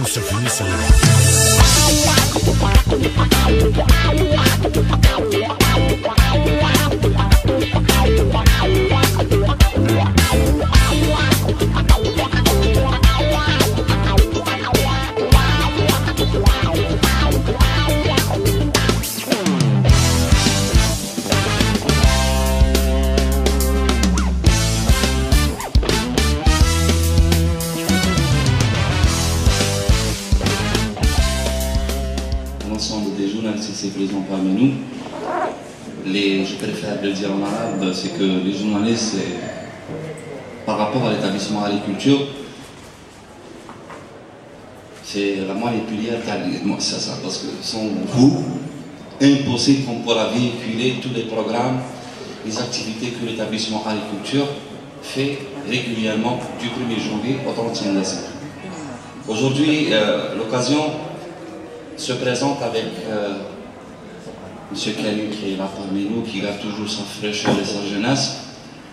se finit sur le l'ensemble des journalistes ici présents parmi nous. Je préfère le dire en arabe, c'est que les journalistes, par rapport à l'établissement agriculture, c'est vraiment les piliers ça, parce que sans vous, impossible qu'on pourra véhiculer tous les programmes, les activités que l'établissement agriculture fait régulièrement du 1er janvier au 31 décembre. Aujourd'hui, l'occasion se présente avec M. Karim qui est là parmi nous, qui garde toujours sa fraîcheur et sa jeunesse.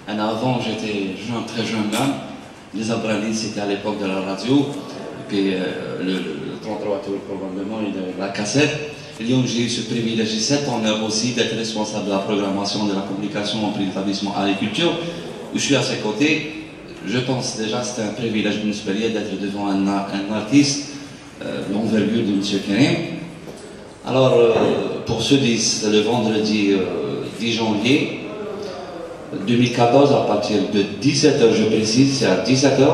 Avant, j'étais très jeune homme. Les Abranis, c'était à l'époque de la radio, et puis le 33 tours probablement, et la cassette. Lyon, j'ai eu ce privilège, cet honneur aussi d'être responsable de la programmation de la communication entre l'établissement agriculture, où je suis à ses côtés. Je pense déjà que c'est un privilège municipal d'être devant un artiste l'envergure de M. Karim. Alors, pour ceux c'est le vendredi 10 janvier 2014, à partir de 17h, je précise, c'est à 17h,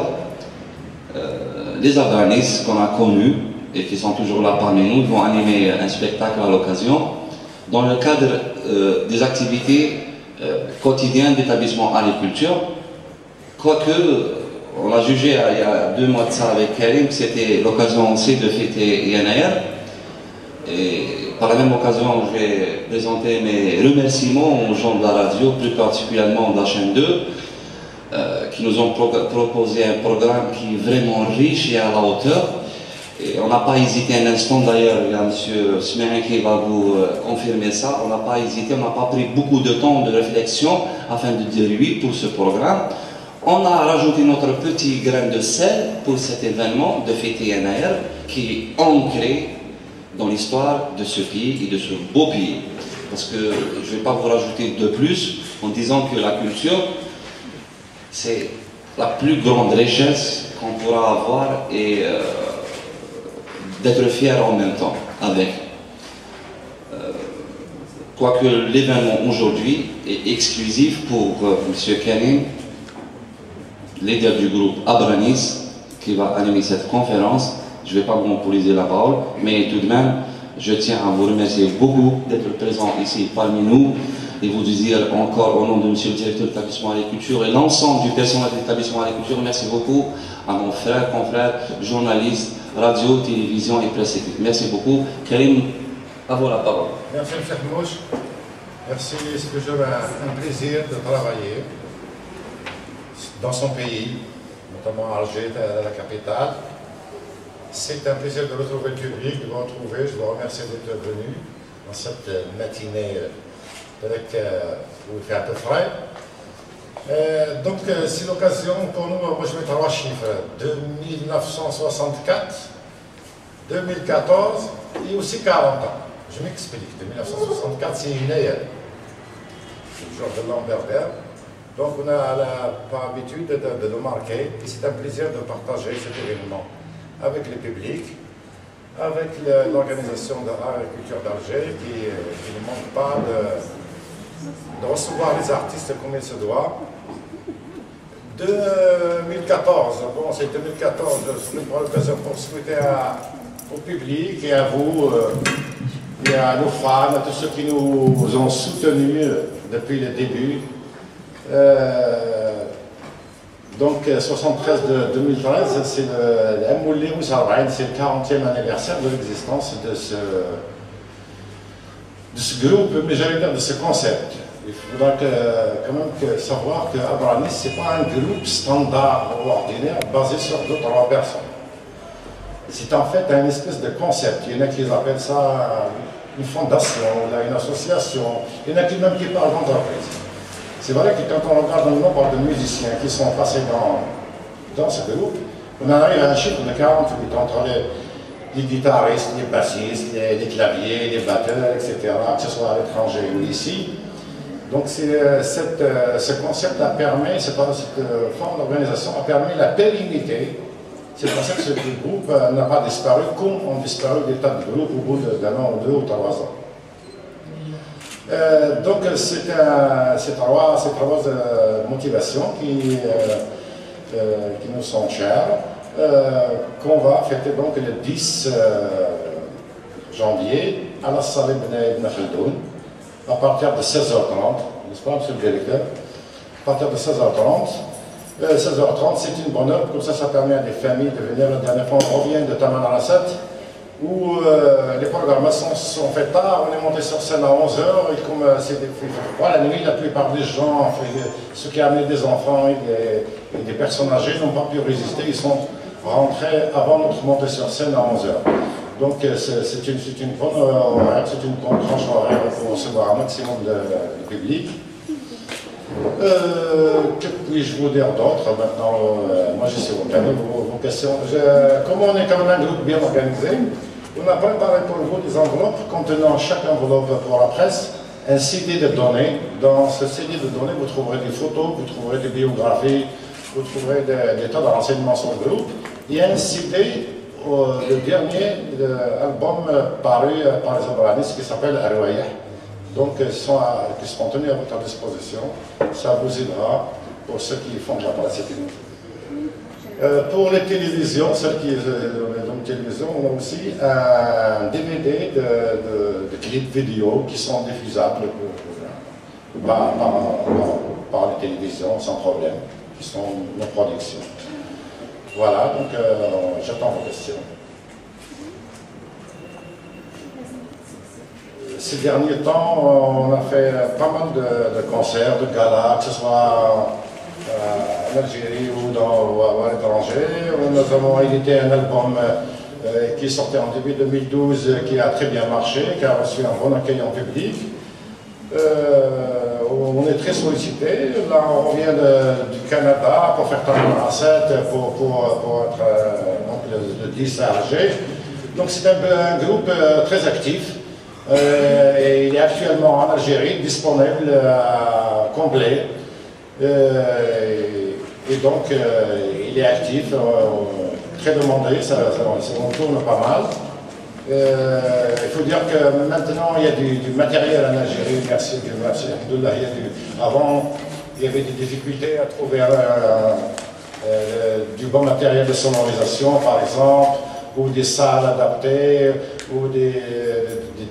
les Afghanistes qu'on a connus et qui sont toujours là parmi nous vont animer un spectacle à l'occasion dans le cadre des activités quotidiennes d'établissement agriculture. Quoique, on a jugé il y a 2 mois de ça avec Karim que c'était l'occasion aussi de fêter INR. Et par la même occasion, je vais présenter mes remerciements aux gens de la radio, plus particulièrement de la chaîne 2, qui nous ont proposé un programme qui est vraiment riche et à la hauteur. Et on n'a pas hésité un instant, d'ailleurs, il y a M. Smerin qui va vous confirmer ça, on n'a pas hésité, on n'a pas pris beaucoup de temps de réflexion afin de dire oui pour ce programme. On a rajouté notre petit grain de sel pour cet événement de fête INR qui est ancré dans l'histoire de ce pays et de ce beau pays. Parce que je ne vais pas vous rajouter de plus en disant que la culture, c'est la plus grande richesse qu'on pourra avoir et d'être fier en même temps avec. Quoique l'événement aujourd'hui est exclusif pour M. Karim, leader du groupe Abranis, qui va animer cette conférence. Je ne vais pas monopoliser la parole, mais tout de même, je tiens à vous remercier beaucoup d'être présent ici parmi nous et vous dire encore au nom de M. le directeur de l'établissement agriculture et l'ensemble du personnel de l'établissement agriculture, merci beaucoup à mon frère, confrère, journaliste, radio, télévision et presse écrite. Merci beaucoup. Karim, à vous la parole. Merci M. Mouche. Merci, c'est toujours un plaisir de travailler dans son pays, notamment à Alger, la capitale. C'est un plaisir de retrouver le public, de vous retrouver. Je vous remercie d'être venu dans cette matinée où il fait un peu frais. Donc, c'est l'occasion pour nous, moi je mets 3 chiffres, de 1964, 2014 et aussi 40 ans. Je m'explique, de 1964, c'est une année, Georges de Lamberder. Donc on n'a pas l'habitude de le marquer et c'est un plaisir de partager cet événement avec le public, avec l'organisation de l'agriculture d'Alger qui ne manque pas de recevoir les artistes comme il se doit. 2014, bon c'est 2014, je prends l'occasion pour souhaiter au public et à vous et à nos fans, à tous ceux qui nous ont soutenus depuis le début. Donc 73 de 2013, c'est le 40e anniversaire de l'existence de ce groupe, mais j'allais dire de ce concept. Il faudra quand même savoir que Abranis, ce n'est pas un groupe standard ou ordinaire basé sur 2-3 personnes. C'est en fait un espèce de concept. Il y en a qui appellent ça une fondation, une association, il y en a qui même qui parlent d'entreprise. C'est vrai que quand on regarde le nombre de musiciens qui sont passés dans ce groupe, on arrive à un chiffre de 48 entre les guitaristes, les bassistes, les claviers, les batteurs, etc., que ce soit à l'étranger ou ici. Donc ce concept a permis, cette forme d'organisation a permis la pérennité. C'est pour ça que ce groupe n'a pas disparu, comme ont disparu des tas de groupes au bout d'un an ou 2 ou 3 ans. Donc ces trois motivations qui nous sont chères, qu'on va fêter donc le 10 janvier à la salle Ibn Khaldoun, à partir de 16h30, n'est-ce pas, monsieur le directeur? À partir de 16h30. 16h30, c'est une bonne heure, comme ça permet à des familles de venir. La dernière fois, on revient de Tamanrasset, où les programmations sont faites tard. On est monté sur scène à 11h, et comme c'est froid la nuit, la plupart des gens, ceux qui amenaient des enfants et des personnes âgées, n'ont pas pu résister. Ils sont rentrés avant notre montée sur scène à 11h. Donc c'est une bonne horaire, c'est une bonne tranche horaire pour recevoir un maximum de public. Que puis-je vous dire d'autre maintenant? Moi je suis au cadeau vos questions. Comme on est quand même un groupe bien organisé, on a préparé pour vous des enveloppes contenant chaque enveloppe pour la presse un CD de données. Dans ce CD de données, vous trouverez des photos, vous trouverez des biographies, vous trouverez des tas de renseignements sur le groupe. Il y a un CD, le dernier album paru par les organismes qui s'appelle Arwayah. Donc, qui seront tenus à votre disposition. Ça vous aidera pour ceux qui font de la presse. Pour les télévisions, celles qui ont une télévision, on a aussi un DVD de clips vidéo qui sont diffusables par les télévisions sans problème, qui sont nos productions. Voilà, donc j'attends vos questions. Ces derniers temps, on a fait pas mal de concerts, de galas, que ce soit en Algérie ou à l'étranger. Nous avons édité un album qui est sorti en début 2012, qui a très bien marché, qui a reçu un bon accueil en public. On est très sollicité. Là, on revient du Canada pour faire Tamanrasset, pour être le 10 à Alger. Donc c'est un groupe très actif. Et il est actuellement en Algérie, disponible, complet. Et donc, il est actif, très demandé, ça tourne pas mal. Il faut dire que maintenant, il y a du matériel en Algérie, merci. Avant, il y avait des difficultés à trouver du bon matériel de sonorisation, par exemple, ou des salles adaptées, ou des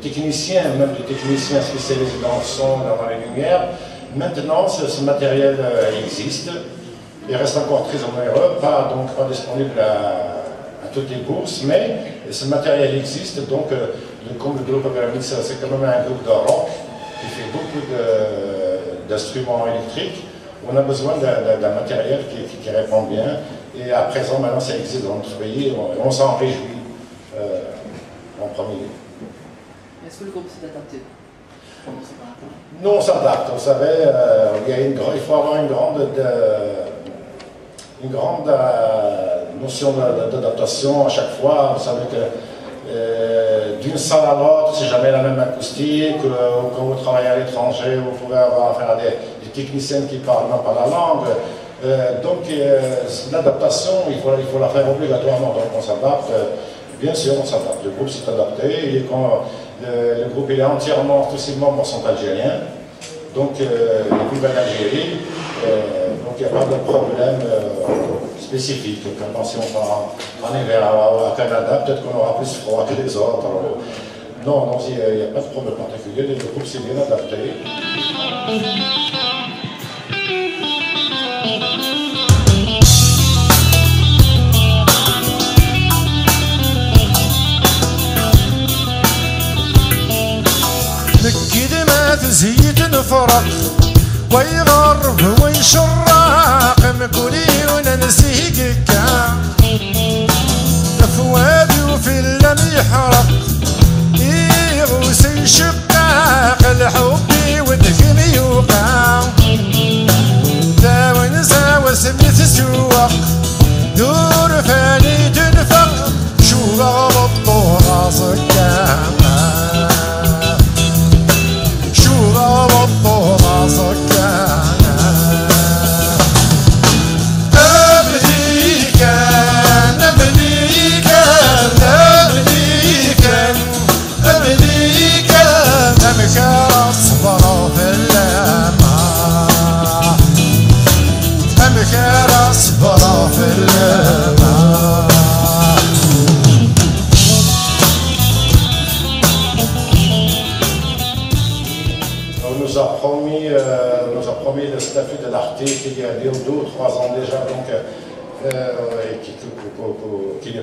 techniciens, même des techniciens spécialisés dans le son, dans la lumière. Maintenant, ce matériel existe. Il reste encore très onéreux, pas disponible à toutes les bourses, mais ce matériel existe. Donc, comme le groupe Pyramide, c'est quand même un groupe de rock qui fait beaucoup d'instruments électriques. On a besoin d'un matériel qui répond bien. Et à présent, maintenant, ça existe dans notre pays. Et on s'en réjouit en premier lieu. Est-ce que le groupe s'est adapté? Nous, on s'adapte. Vous savez, il faut avoir une grande notion d'adaptation à chaque fois. Vous savez que d'une salle à l'autre, c'est jamais la même acoustique. Quand vous travaillez à l'étranger, vous pouvez avoir affaire à des techniciens qui parlent même pas la langue. Donc, l'adaptation, il faut la faire obligatoirement. Donc, on s'adapte. Bien sûr, on s'adapte. Le groupe s'est adapté. Le groupe il est entièrement, tous ses membres sont algériens. Donc, il vivent en Algérie. Donc, il n'y a pas de problème spécifique. Quand si on part en hiver au Canada, peut-être qu'on aura plus froid que les autres. Non, il n'y a pas de problème particulier. Le groupe s'est bien adapté. نكد ما تزيد نفرق ويغرب ويشرق مكولي وننسيك فوادي وفي اللم يحرق يغوس يشقاق الحب والدقم يوقع تا ونسى وسمي تسوق دور فاني تنفق شو غلط remis le statut de l'artiste il y a 2 ou 3 ans déjà, donc, qui n'est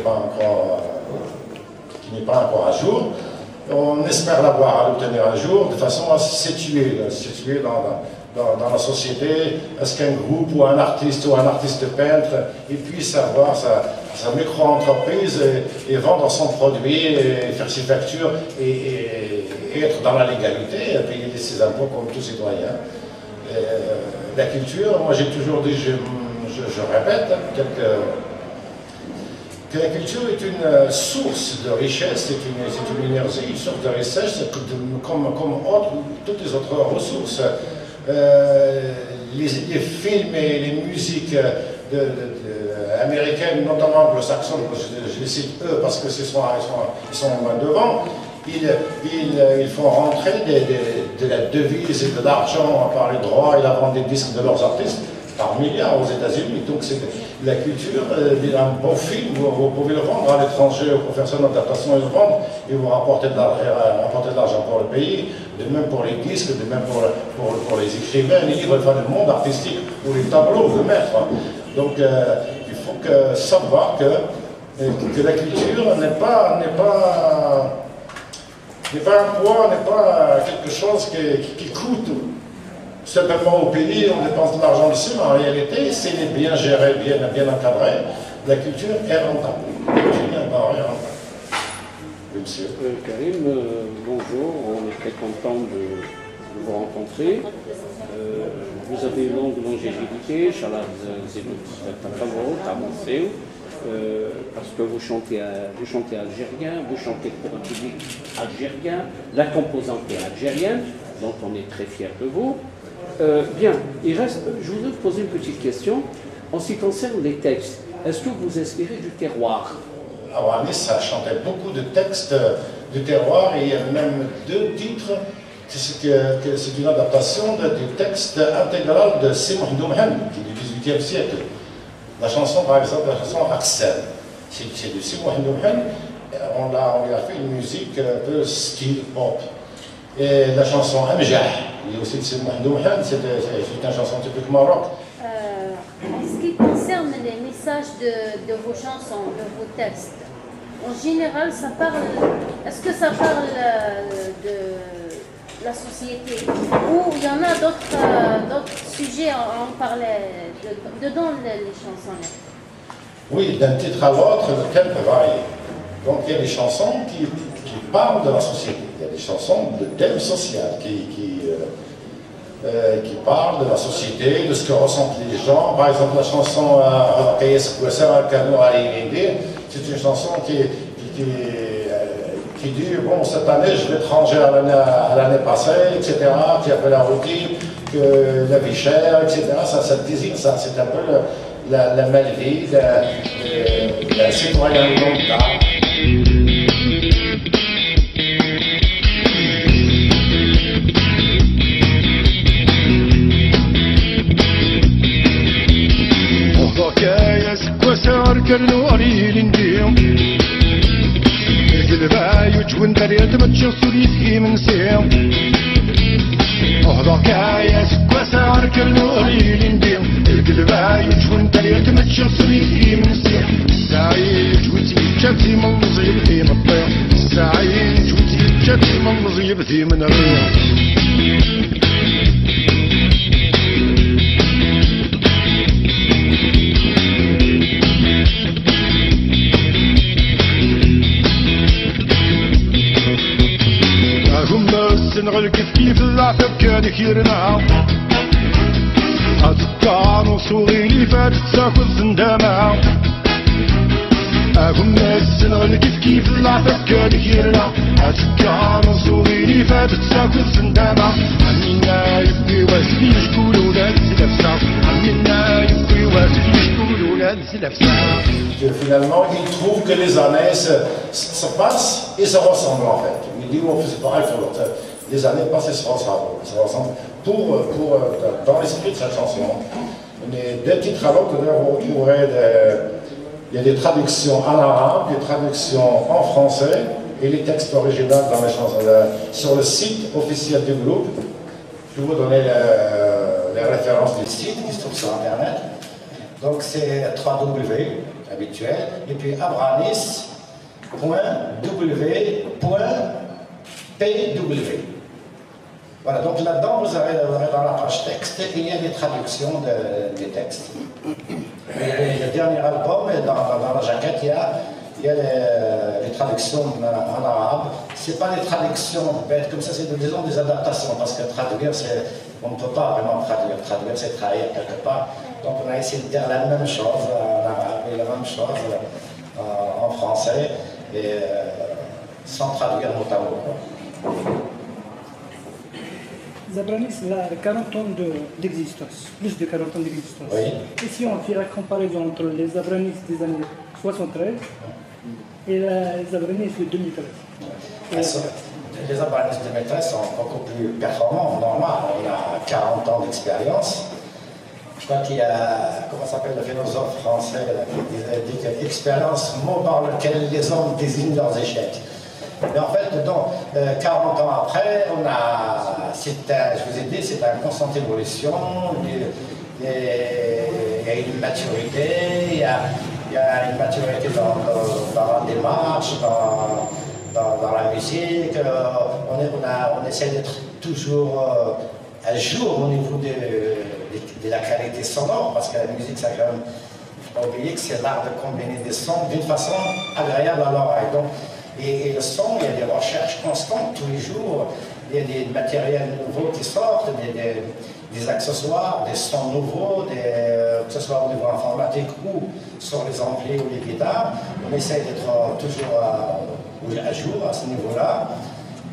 pas encore à jour. On espère l'avoir à l'obtenir un jour, de façon à se situer dans la société, à ce qu'un groupe ou un artiste peintre il puisse avoir sa micro-entreprise et vendre son produit, et faire ses factures et être dans la légalité, et payer ses impôts comme tout citoyen. La culture, moi j'ai toujours dit, je répète, que la culture est une source de richesse, c'est une énergie, une source de richesse, comme toutes les autres ressources. Les films et les musiques américaines, notamment anglo-saxonnes, je les cite eux parce que ils sont devant, ils font rentrer de la devise et de l'argent par les droits et la vente des disques de leurs artistes par milliards aux États-Unis. Donc c'est la culture, un bon film, vous pouvez le vendre à l'étranger, pour faire son adaptation et le vendre, et vous rapporter de l'argent pour le pays, de même pour les disques, de même pour les écrivains, les livres, enfin, le monde artistique, ou les tableaux, le maître. Donc il faut savoir que la culture n'est pas un poids, n'est pas quelque chose qui coûte simplement au pays, on dépense de l'argent dessus, mais en réalité, si elle est bien gérée, bien encadrée, la culture est rentable. La culture est rentable. Oui, monsieur. Karim, bonjour, on est très content de vous rencontrer. Vous avez une longue longévité, parce que vous chantez algérien, vous chantez pour un public algérien, la composante est algérienne, donc on est très fiers de vous. Bien, je voudrais vous poser une petite question. En ce qui concerne les textes, est-ce que vous inspirez du terroir? Alors, Anis a chanté beaucoup de textes du terroir, et il y a même 2 titres. C'est une adaptation du texte intégral de Simon Doumhen, qui est du XVIIIe siècle. La chanson, par exemple, la chanson Axel, c'est de Simon Doumhen. On lui a fait une musique un peu style pop. Et la chanson Amjah, il y a aussi de Simon Doumhen, c'est une chanson typiquement rock. En ce qui concerne les messages de vos chansons, de vos textes, en général, est-ce que ça parle de la société, ou il y en a d'autres sujets à en parler dedans les chansons? Oui, d'un titre à l'autre, le thème peut varier. Donc il y a des chansons qui parlent de la société, il y a des chansons de thème social qui parlent de la société, de ce que ressentent les gens. Par exemple, la chanson c'est une chanson qui dit, bon, cette année je vais te ranger à l'année passée, etc., qui appelle la routine, que la vie chère, etc. Ça désigne ça, c'est un peu la mal-vie, la citoyen lambda. كرنو أريل نديم القلباي وجوين دريت متشو سوريتي من سيم أهضا كايا سكوا سعر كرنو أريل نديم القلباي وجوين دريت متشو سوريتي من سيم السعيد جوتي جابتي من نصيب ذي من الطير السعيد جوتي جابتي من نصيب ذي من الريح نغل كيف العتب كان يكيرنا أتقان وصوغي لي فاتت ساكن زندامة أقوم ناس نغل كيف العتب كان يكيرنا أتقان وصوغي لي فاتت ساكن زندامة عمينا يبقي واسلي يشكول ولاد سلفسا عمينا يبقي واسلي يشكول ولاد سلفسا. Finalement, il trouve que les années se passent et se ressemblent en fait. Il dit, on fait pareil pour l'autre. Les années passent et se ressemblent. Dans l'esprit de cette chanson, d'un titre à l'autre, vous retrouverez il y a des traductions en arabe, des traductions en français et les textes originaux dans les chansons. Sur le site officiel du groupe, je vais vous donner les références du site qui se trouvent sur Internet. Donc c'est 3W habituel, et puis abranis.w.pw. Voilà, donc là-dedans, vous aurez dans la page texte, il y a des traductions des textes. Et le dernier album, dans la jaquette, il y a les traductions en arabe. Ce n'est pas des traductions bêtes comme ça, c'est disons des adaptations, parce que traduire, on ne peut pas vraiment traduire. Traduire, c'est trahir quelque part. Donc on a essayé de dire la même chose en arabe et la même chose en français, et sans traduire mot à mot. Zabranis a 40 ans d'existence, plus de 40 ans d'existence. Oui. Et si on fait la comparaison entre les Zabranis des années 73 et les Zabranis de 2013. Les Zabranis de 2013 sont beaucoup plus performants, normal. On a 40 ans d'expérience. Je crois qu'il y a, comment s'appelle le philosophe français, qui dit que l'expérience, mot par lequel les hommes désignent leurs échecs. Mais en fait, donc, 40 ans après, je vous ai dit, c'est une constante évolution, il y a une maturité, il y a une maturité dans la démarche, dans la musique, on essaie d'être toujours à jour au niveau de la qualité sonore, parce que la musique, ça quand même, il ne faut pas oublier que c'est l'art de combiner des sons d'une façon agréable à l'oreille. Et le son, il y a des recherches constantes tous les jours, il y a des matériels nouveaux qui sortent, des accessoires, des sons nouveaux, que ce soit au niveau informatique ou sur les amplis ou les guitares. On essaie d'être toujours à jour à ce niveau-là.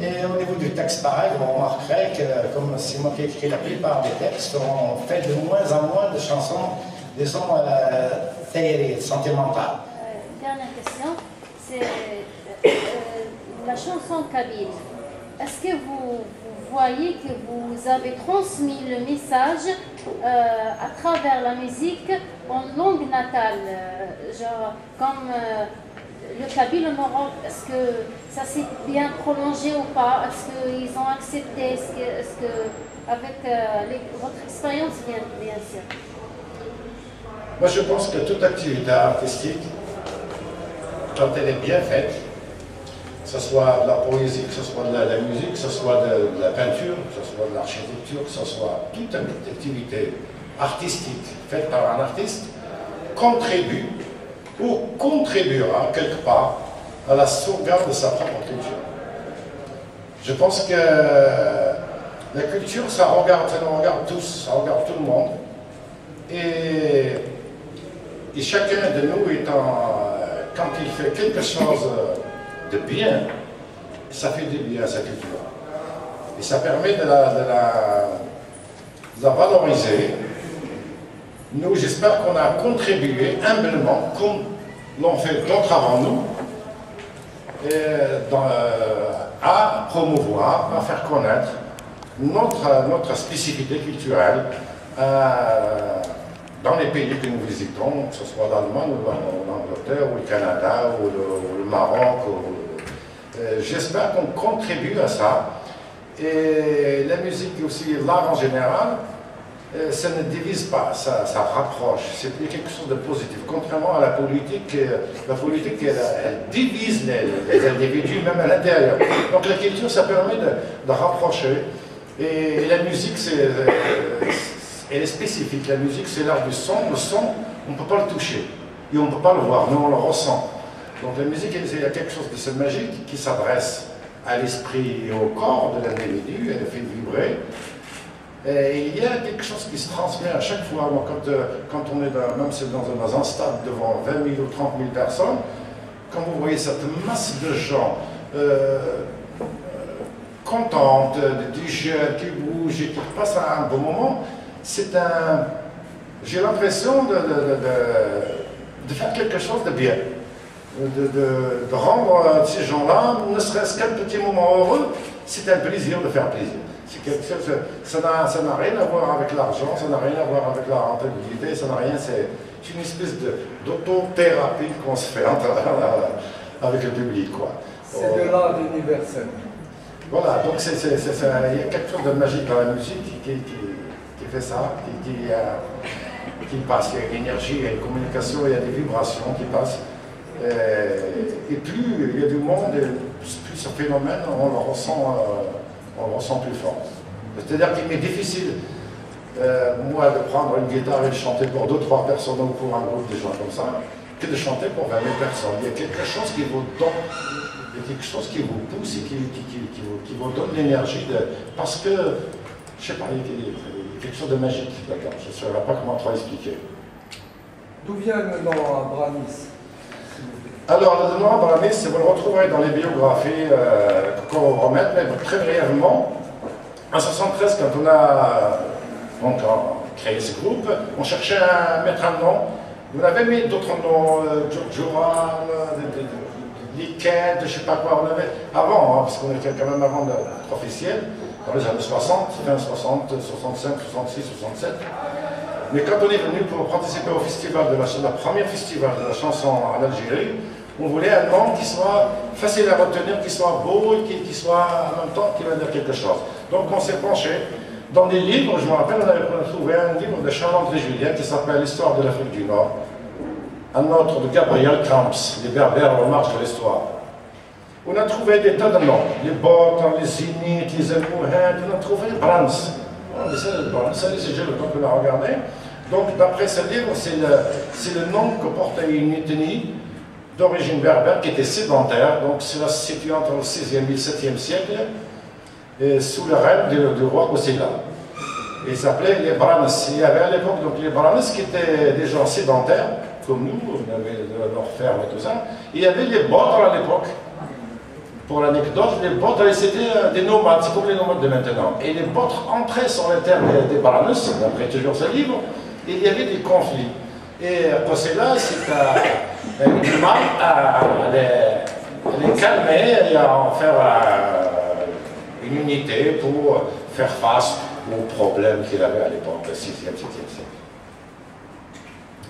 Et au niveau du texte, pareil, on remarquerait que, comme c'est moi qui ai écrit la plupart des textes, on fait de moins en moins de chansons, disons, sentimentales. Dernière question, c'est la chanson kabyle. Est-ce que vous voyez que vous avez transmis le message à travers la musique en langue natale, genre comme le kabyle en Europe? Est-ce que ça s'est bien prolongé ou pas? Est-ce qu'ils ont accepté? Est-ce que avec votre expérience, bien sûr? Moi, je pense que toute activité artistique, quand elle est bien faite, que ce soit de la poésie, que ce soit de la musique, que ce soit de la peinture, que ce soit de l'architecture, que ce soit toute activité artistique faite par un artiste, contribue ou contribuera quelque part à la sauvegarde de sa propre culture. Je pense que la culture, ça nous regarde tous, ça regarde tout le monde. Et chacun de nous quand il fait quelque chose de bien, ça fait du bien à sa culture. Et ça permet de la valoriser. Nous, j'espère qu'on a contribué humblement, comme l'ont fait d'autres avant nous, à promouvoir, à faire connaître notre spécificité culturelle dans les pays que nous visitons, que ce soit l'Allemagne ou l'Angleterre ou le Canada ou le Maroc. J'espère qu'on contribue à ça. Et la musique et aussi l'art en général, ça ne divise pas, ça rapproche, c'est quelque chose de positif. Contrairement à la politique elle divise les individus, même à l'intérieur. Donc la culture, ça permet de rapprocher. Et la musique, elle est spécifique. La musique, c'est l'art du son. Le son, on ne peut pas le toucher. Et on ne peut pas le voir, mais on le ressent. Donc la musique, il y a quelque chose de ce magique qui s'adresse à l'esprit et au corps de l'individu, elle le fait vibrer. Et il y a quelque chose qui se transmet à chaque fois. Donc, quand on est même dans un stade devant 20 000 ou 30 000 personnes, quand vous voyez cette masse de gens contentes, des jeunes qui bougent et qui passent un bon moment, j'ai l'impression de faire quelque chose de bien, de rendre ces gens-là, ne serait-ce qu'un petit moment heureux, c'est un plaisir de faire plaisir. Ça n'a rien à voir avec l'argent, ça n'a rien à voir avec la rentabilité, ça n'a rien, c'est une espèce d'autothérapie qu'on se fait avec le public, quoi. C'est de l'art universel. Voilà, donc il y a quelque chose de magique dans la musique qui fait ça, qui passe. Il y a une énergie, il y a une communication, il y a des vibrations qui passent. Et plus il y a du monde, plus ce phénomène, on le ressent plus fort. C'est-à-dire qu'il m'est difficile, moi, de prendre une guitare et de chanter pour 2-3 personnes ou pour un groupe de gens comme ça, que de chanter pour 20 000 personnes. Il y a quelque chose qui vous donne, il y a quelque chose qui vous pousse et qui vous donne l'énergie, parce que, je sais pas, il y a quelque chose de magique, d'accord, je ne saurais pas comment trop expliquer. D'où vient le nom Abramis? Alors, le nom Abramis, vous le retrouverez dans les biographies qu'on va remettre, mais très brièvement. En 1973, quand on a créé ce groupe, on cherchait à mettre un nom. On avait mis d'autres noms, Joran, Liquette, je ne sais pas quoi. On avait avant, parce qu'on était quand même avant d'être officiel, dans les années 60, fin 60, 65, 66, 67. Mais quand on est venu pour participer au festival de la première festival de la chanson en Algérie, on voulait un nom qui soit facile à retenir, qui soit beau et qui soit en même temps qui va dire quelque chose. Donc on s'est penché dans des livres, je me rappelle, on avait trouvé un livre de Charles-André Julien qui s'appelle L'histoire de l'Afrique du Nord, un autre de Gabriel Camps, Les Berbères en marche de l'histoire. On a trouvé des tas de noms, les Botans, les Zinites, les Almohades, on a trouvé Brans. Ça, c'est le temps qu'on a regardé. Donc, d'après ce livre, c'est le nom que portait une ethnie d'origine berbère qui était sédentaire. Donc, cela se situe entre le 6e et le 7e siècle, sous le règne du roi Koussila. Ils s'appelaient les Branes. Il y avait à l'époque les Branes qui étaient des gens sédentaires, comme nous, on avait leur ferme et tout ça. Il y avait les Botres à l'époque. Pour l'anecdote, les Botres, c'était des nomades, c'est comme les nomades de maintenant. Et les Botres entraient sur les terres des Branes, d'après toujours ce livre, et il y avait des conflits. Et Koussila, c'est du mal à les calmer et à en faire une unité pour faire face aux problèmes qu'il avait à l'époque, le 6e, 7e siècle.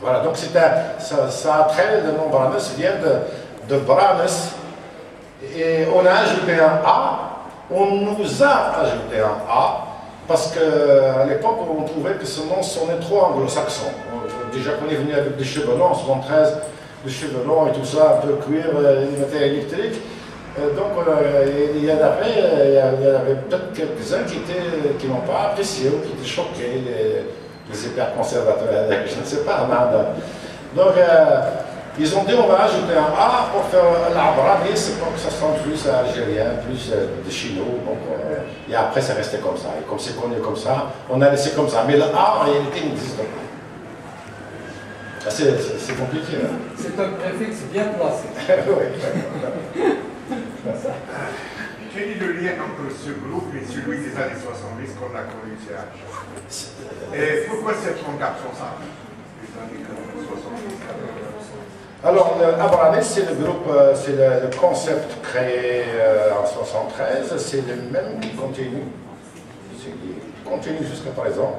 Voilà, donc ça a trait, le nom Branes vient de Branes. Et on a ajouté un A, on nous a ajouté un A, parce qu'à l'époque, on trouvait que ce nom sonnait trop anglo-saxon. Déjà qu'on est venu avec des cheveux longs, en 73, des cheveux longs et tout ça, un peu cuir, des matériaux électriques. Donc, il y en avait peut-être quelques-uns qui n'ont pas apprécié ou qui étaient choqués, les hyper conservateurs, je ne sais pas, donc, ils ont dit on va ajouter un A pour faire l'Abramis, pour que ça sonne plus algérien, plus de chinois. Et après, ça restait comme ça. Et comme c'est connu comme ça, on a laissé comme ça. Mais le A, en réalité, n'existe pas. C'est compliqué. Hein? C'est un préfixe bien placé. Oui. Quel est le lien entre ce groupe et celui des années 70 qu'on a connu ici à Alger? Et pourquoi cette longue absence des années 70? Alors, Abramis, c'est le groupe, c'est le concept créé en 73, c'est le même qui continue jusqu'à présent.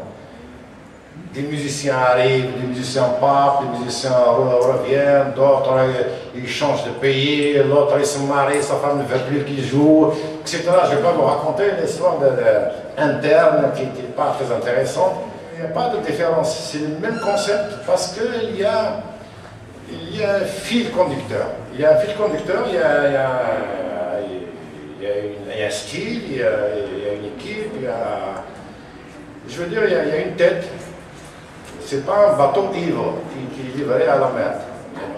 Des musiciens arrivent, des musiciens partent, des musiciens reviennent, d'autres ils changent de pays, l'autre il se marie, sa femme ne veut plus qu'il joue, etc. Je ne vais pas vous raconter l'histoire interne qui n'est pas très intéressante. Il n'y a pas de différence, c'est le même concept parce qu'il y a un fil conducteur. Il y a un fil conducteur, il y a un style, il y a une équipe, je veux dire, il y a une tête. C'est pas un bateau ivre qui est livré à la mer,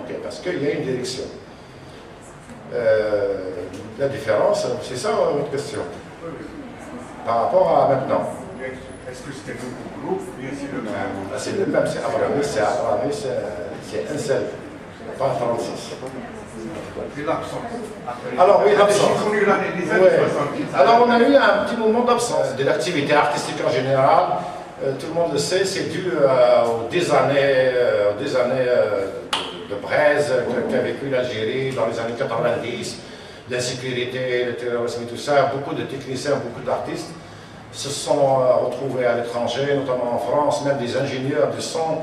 okay, parce qu'il y a une direction. La différence, c'est ça votre question, par rapport à maintenant. Est-ce que c'était le groupe ou bien c'est le même? C'est le même, c'est Abramis, c'est un seul, pas 36. C'est l'absence. Alors oui, l'absence. J'ai connu l'année des années 70. Alors on a eu un petit moment d'absence de l'activité artistique en général. Tout le monde le sait, c'est dû aux des années de braise qu'a vécu l'Algérie dans les années 90, l'insécurité, le terrorisme et tout ça. Beaucoup de techniciens, beaucoup d'artistes se sont retrouvés à l'étranger, notamment en France, même des ingénieurs de son.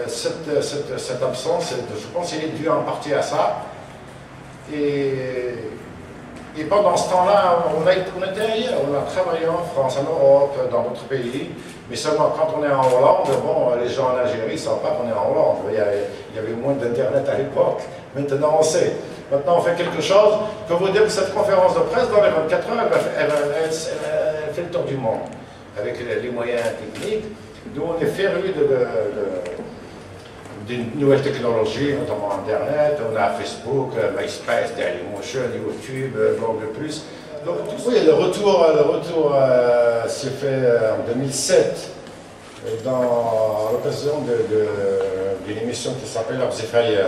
Cette absence, je pense qu'elle est due en partie à ça. Et Et pendant ce temps-là, on était ailleurs, on a travaillé en France, en Europe, dans d'autres pays. Mais seulement quand on est en Hollande, bon, les gens en Algérie ne savent pas qu'on est en Hollande. Il y avait moins d'Internet à l'époque. Maintenant, on sait. Maintenant, on fait quelque chose. Je peux vous dire que cette conférence de presse, dans les 24 heures, elle fait le tour du monde. Avec les moyens techniques. Nous, on est férus des nouvelles technologies, notamment Internet. On a Facebook, MySpace, Dailymotion, YouTube, Google+. Donc, oui, le retour s'est fait en 2007 dans l'occasion d'une émission qui s'appelle Abzifayer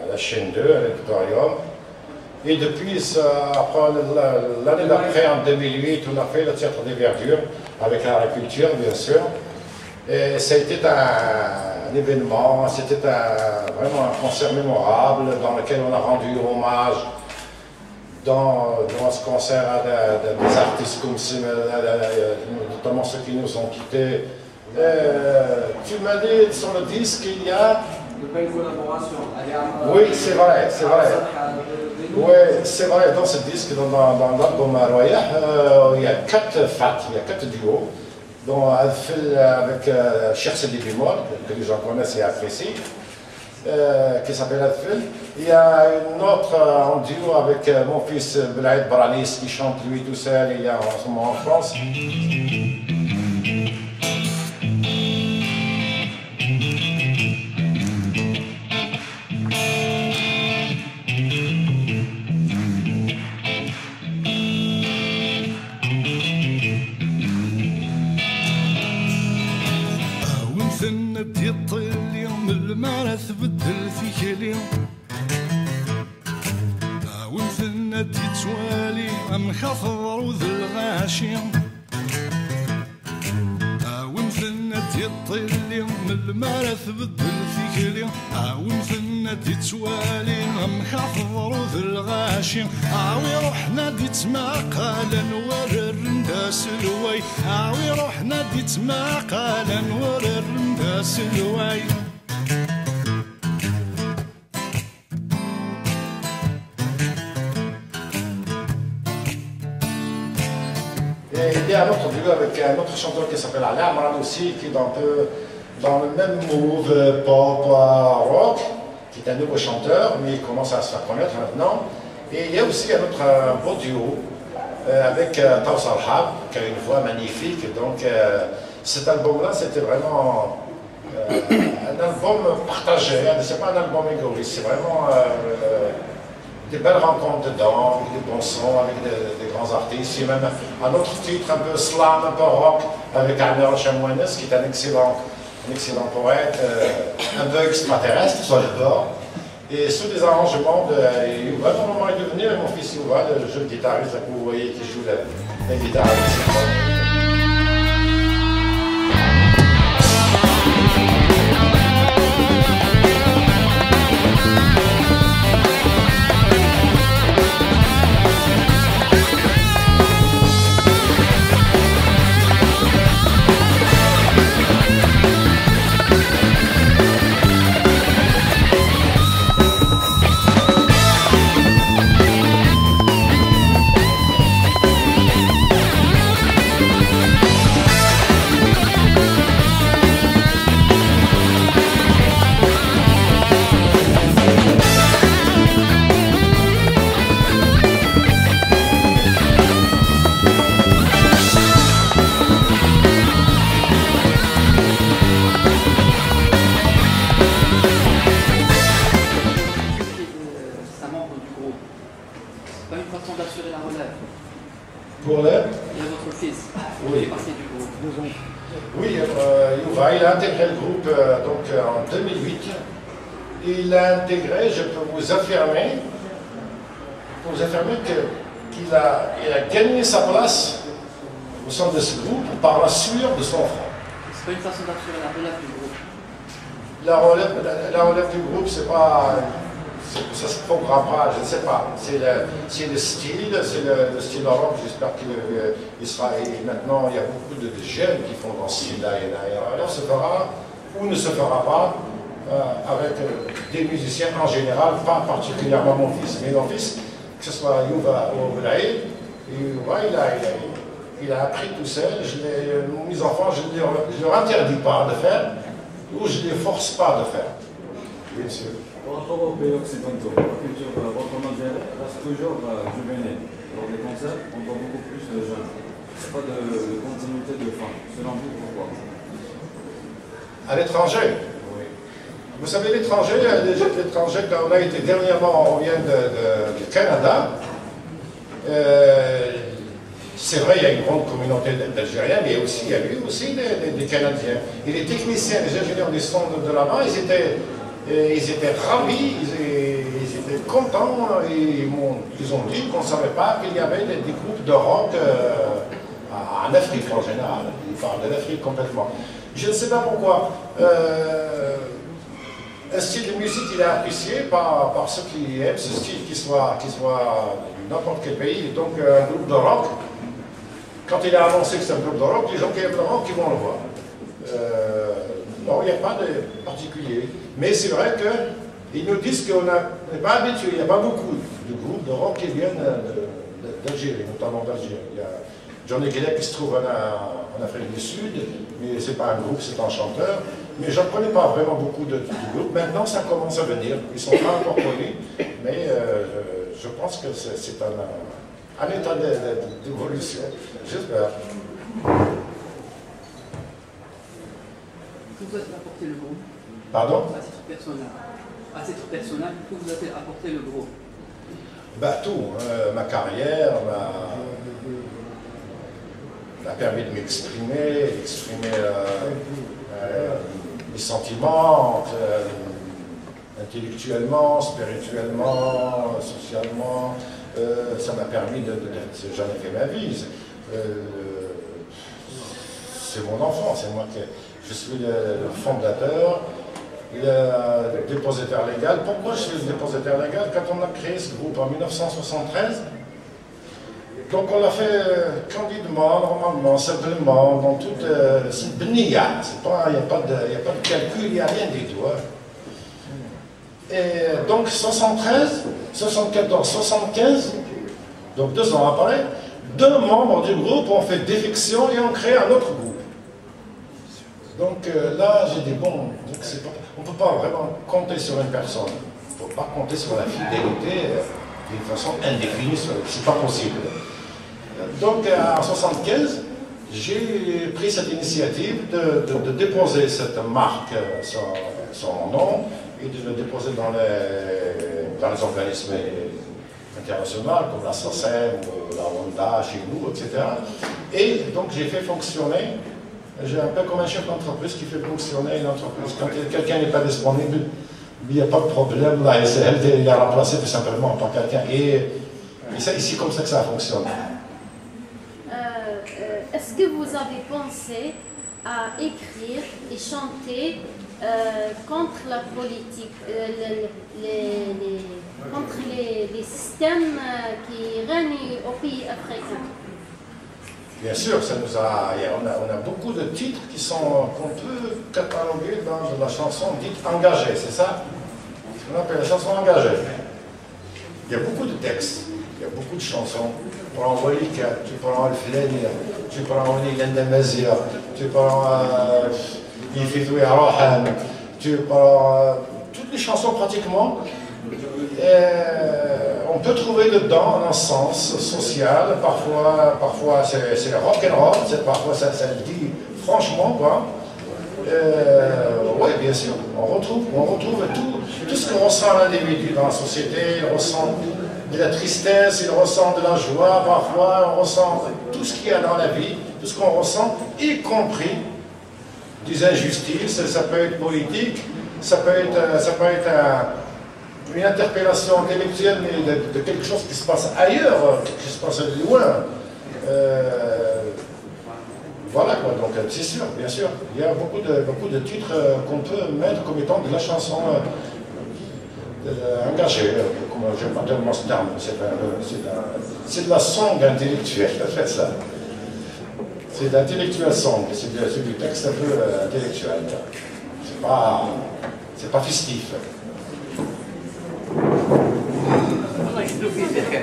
à la chaîne 2, à l'Auditorium. Et depuis, l'année d'après, en 2008, on a fait le Théâtre des Verdures avec l'agriculture, bien sûr. Et ça a été un événement, c'était vraiment un concert mémorable dans lequel on a rendu hommage dans ce concert à des artistes comme notamment ceux qui nous ont quittés. Tu m'as dit sur le disque qu'il y a... De belles collaborations. Oui, c'est vrai, c'est vrai. Oui, c'est vrai, dans ce disque, dans l'album Roya, il y a 4 fat, il y a 4 duos, dont Adfel avec Cheikh Sidi Bimol, que les gens connaissent et apprécient, qui s'appelle Adfel. Il y a une autre en duo avec mon fils Belaïd Branis, qui chante lui tout seul, il y a en ce moment en France. المرث بدل في كلي ومثلنا تتوالي ام خفضر وذ الغاشي ومثلنا تطلي من المرث بدل في كلي ومثلنا تتوالي ام خفضر وذ الغاشي عاوي روحنا ديت ما قالا نورر نداس الوي عاوي روحنا ديت ما قالا نورر نداس الوي Il y a un autre duo avec un autre chanteur qui s'appelle Alain Amran aussi, qui est un peu dans le même move pop, rock, qui est un nouveau chanteur, mais il commence à se faire connaître maintenant. Et il y a aussi un autre beau duo avec Taous Al-Hab, qui a une voix magnifique. Donc cet album-là, c'était vraiment un album partagé, c'est pas un album égoïste, c'est vraiment des belles rencontres dedans, avec des bons sons, avec des grands artistes. Il y a même un autre titre, un peu slam, un peu rock, avec Amir Chamouanes, qui est un excellent poète, un peu extraterrestre sur le bord. Et sous des arrangements de Yuval, normalement il est devenu mon fils Yuval, le jeune guitariste que vous voyez qui joue la guitare. Il a intégré le groupe donc, en 2008. Il a intégré, je peux vous affirmer qu'il a gagné sa place au sein de ce groupe par la sueur de son front. C'est pas une façon d'assurer la relève du groupe. La relève du groupe, c'est pas... Ça se programmera, je ne sais pas. C'est le style, c'est le style rock. J'espère qu'il sera. Et maintenant, il y a beaucoup de jeunes qui font dans ce style-là. Alors, se fera ou ne se fera pas avec des musiciens en général, pas particulièrement mon fils. Mais mon fils, que ce soit Youva ou Braïd, il a appris tout seul. Mes enfants, je ne leur interdis pas de faire, ou je ne les force pas de faire. Bien sûr. Par rapport aux pays occidentaux, la culture rock-canadienne reste toujours juvénile. Lors des concerts, on voit beaucoup plus de jeunes. Il n'y a pas de continuité de fin. Selon vous, pourquoi? À l'étranger? Oui. Vous savez, l'étranger, quand on a été dernièrement, on vient du Canada, c'est vrai, il y a une grande communauté d'Algériens, mais il y a eu aussi des Canadiens. Et les techniciens, les ingénieurs du son de là-bas, ils étaient ravis, ils étaient contents, ils ont dit qu'on ne savait pas qu'il y avait des groupes de rock en Afrique en général. Ils parlent de l'Afrique complètement. Je ne sais pas pourquoi. Un style de musique, il est apprécié par ceux qui aiment ce style, qu'il soit n'importe quel pays. Donc un groupe de rock, quand il a annoncé que c'est un groupe de rock, les gens qui aiment le rock, ils vont le voir. Non, il n'y a pas de particulier. Mais c'est vrai qu'ils nous disent qu'on n'est pas habitué. Il n'y a pas beaucoup de groupes de rock qui viennent d'Algérie, notamment d'Algérie. Il y a Johnny Guillet qui se trouve en Afrique du Sud, mais ce n'est pas un groupe, c'est un chanteur. Mais je ne connais pas vraiment beaucoup de groupes. Maintenant, ça commence à venir. Ils ne sont pas encore connus, mais je pense que c'est un état d'évolution. J'espère. Que vous a apporté le groupe? Pardon? À titre personnel. À titre personnel, que vous a apporté le groupe? Bah, tout. Ma carrière m'a permis de m'exprimer, mes sentiments, intellectuellement, spirituellement, socialement. Ça m'a permis j'en ai fait ma vie. C'est mon enfant, c'est moi qui... Je suis le fondateur, le dépositaire légal. Pourquoi je suis le dépositaire légal? Quand on a créé ce groupe en 1973, donc on l'a fait candidement, normalement, simplement, dans toute... c'est bnia, il n'y a pas de calcul, il n'y a rien du tout. Hein. Et donc 73, 74, 75, donc 2 ans après, 2 membres du groupe ont fait défection et ont créé un autre groupe. Donc là, j'ai dit, bon, on ne peut pas vraiment compter sur une personne. Il ne faut pas compter sur la fidélité d'une façon indéfinie, c'est pas possible. Donc en 1975, j'ai pris cette initiative de déposer cette marque, son nom, et de le déposer dans les organismes internationaux, comme la SOCEM, la Rwanda, chez nous, etc. Et donc j'ai fait fonctionner. J'ai un peu comme un chef d'entreprise qui fait fonctionner une entreprise. Quand quelqu'un n'est pas disponible, il n'y a pas de problème. Là, il a remplacé tout simplement par quelqu'un. Et c'est ici comme ça que ça fonctionne. Est-ce que vous avez pensé à écrire et chanter contre la politique, contre les systèmes qui règnent au pays africain? Bien sûr, ça nous on a beaucoup de titres qu'on peut cataloguer dans la chanson dite engagée, c'est ça? Ce qu'on appelle la chanson engagée. Il y a beaucoup de textes, il y a beaucoup de chansons. Tu prends Walika, tu prends Al-Flania, tu prends Wali Landamazia, tu prends Yifidou Yarohan, tu prends toutes les chansons pratiquement. On peut trouver dedans un sens social, parfois c'est rock'n'roll, parfois ça le dit franchement, quoi. Oui, bien sûr, on retrouve tout ce que ressent l'individu dans la société. Il ressent de la tristesse, il ressent de la joie, parfois on ressent tout ce qu'il y a dans la vie, tout ce qu'on ressent, y compris des injustices. Ça peut être politique, ça peut être une interpellation intellectuelle, mais de quelque chose qui se passe ailleurs, qui se passe loin. Voilà quoi, donc c'est sûr, bien sûr. Il y a beaucoup de titres qu'on peut mettre comme étant de la chanson engagée, comme j'aime pas tellement ce terme, c'est de la song intellectuelle, c'est ça. C'est de l'intellectuel song, c'est du texte un peu intellectuel. C'est pas festif. الله يجزوك خير.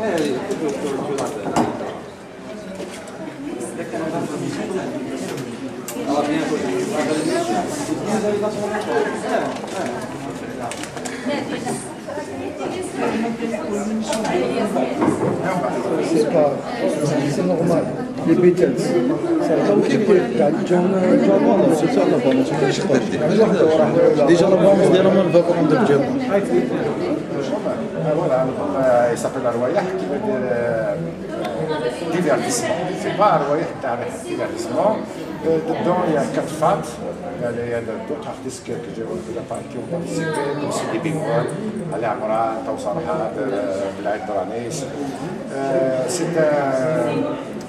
C'est normal. Les Beatles. Déjà la bande ديالهم الفاكور عند الرجال. Voilà, il s'appelle Arwayah qui veut dire divertissement. C'est pas Arwayah qui est divertissement. Dedans, il y a 4 fates. Il y a d'autres artistes que j'ai qui ont participé, comme Sidi Bimol, Ali Amran, Tawsar Had, Blaïd Branis.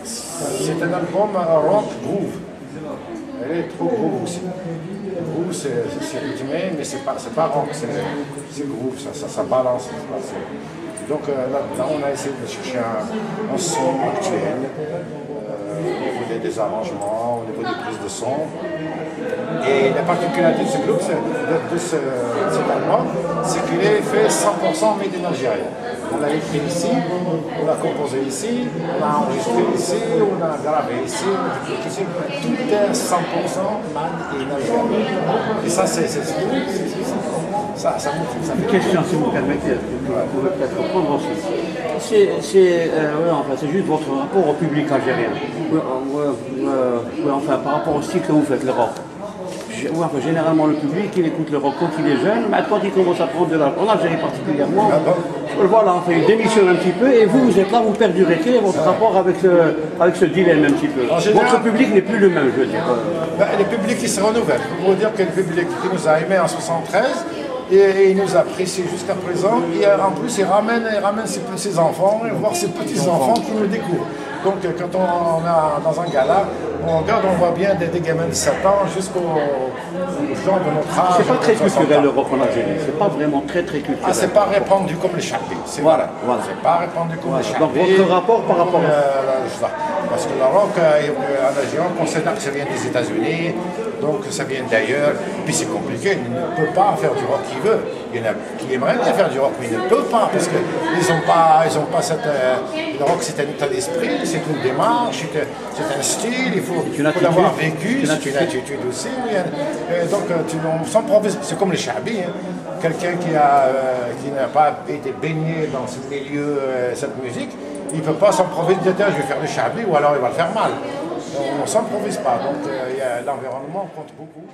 C'est un album rock groove. Elle est trop groove aussi. Groove, c'est rythmé, mais c'est pas rock, c'est groove, ça balance. Donc là, on a essayé de chercher un son actuel, au niveau des arrangements, au niveau des prises de son. Et la particularité de ce groupe, de cet album, c'est qu'il est fait 100% made in Algérie. On l'a écrit ici, on l'a composé ici, on l'a enregistré ici, on l'a gravé ici, tout est 100% made in Algérie. Et ça, ça Une question, si vous me permettez, vous pouvez peut-être comprendre aussi. C'est juste votre rapport au public algérien. Enfin, par rapport au style que vous faites, le rock. Généralement, le public, il écoute le rock quand il est jeune, mais quand il commence à prendre de l'âge, en Algérie particulièrement, voilà, enfin, il démissionne un petit peu, et vous êtes là, vous perdurez. Quel est votre rapport avec ce dilemme un petit peu? Votre public n'est plus le même, je veux dire. Le public, il se renouvelle. Pour vous dire que le public qui nous a aimés en 73, et il nous apprécie jusqu'à présent, et en plus, il ramène ses enfants, et voire ses petits-enfants qui nous découvrent. Donc, quand on est dans un gala, on regarde, on voit bien des gamins de 7 ans jusqu'aux gens de notre âge. C'est pas très culturel l'Europe en Algérie, c'est pas vraiment très culturel. Ah, c'est pas répandu comme les chapis, c'est voilà. C'est pas répandu comme les chapis. Donc, votre rapport par rapport à parce que le rock en Algérie, on considère que ça vient des États-Unis, donc ça vient d'ailleurs, puis c'est compliqué, il ne peut pas faire du rock qu'il veut. Il y en a qui aimeraient bien faire du rock, mais ils ne peuvent pas, parce qu'ils n'ont pas cette... le rock, c'est un état d'esprit, c'est une démarche, c'est un style, il faut l'avoir vécu, c'est une attitude aussi. Donc, on s'improvise, c'est comme les chabis, hein. Quelqu'un qui n'a pas été baigné dans ce milieu, cette musique, il ne peut pas s'improviser, je vais faire du chabi, ou alors il va le faire mal. On ne s'improvise pas, donc l'environnement compte beaucoup.